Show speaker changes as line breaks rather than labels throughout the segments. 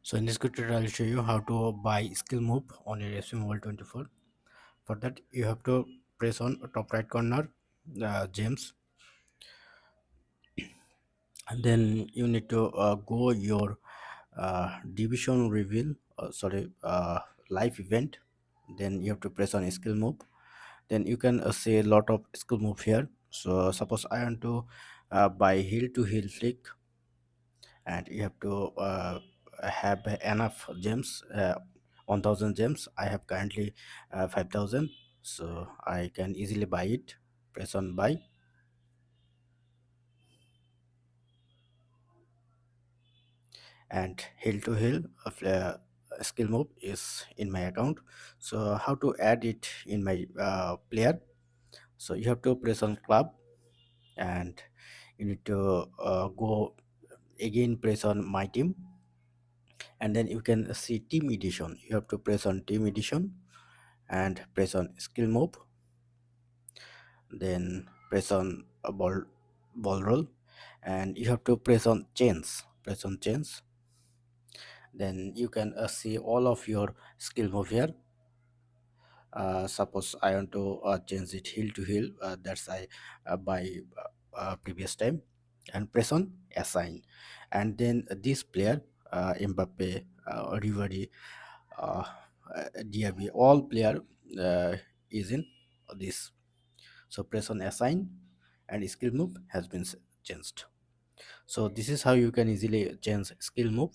So in this tutorial, I'll show you how to buy skill move on your FCmobile 24. For that, you have to press on top right corner, gems, and then you need to go your division reveal. Live event. Then you have to press on skill move. Then you can see a lot of skill move here. So suppose I want to buy heel to heel flick, and you have to have enough gems, 1000 gems. I have currently 5000, so I can easily buy it. Press on buy, and hill to hill of skill move is in my account. So how to add it in my player? So you have to press on club, and you need to go again, press on my team, and then you can see team edition. You have to press on team edition and press on skill move, then press on a ball roll, and you have to press on chains. Then you can see all of your skill move here. Suppose I want to change it heel to heel, that's I by previous time, and press on assign. And then this player, Mbappe, Ribery, uh, Diaby, all player is in this. So press on assign, and skill move has been changed. So this is how you can easily change skill move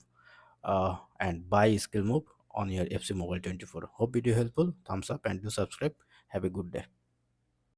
and buy skill move on your FC Mobile 24. Hope video helpful. Thumbs up and do subscribe. Have a good day.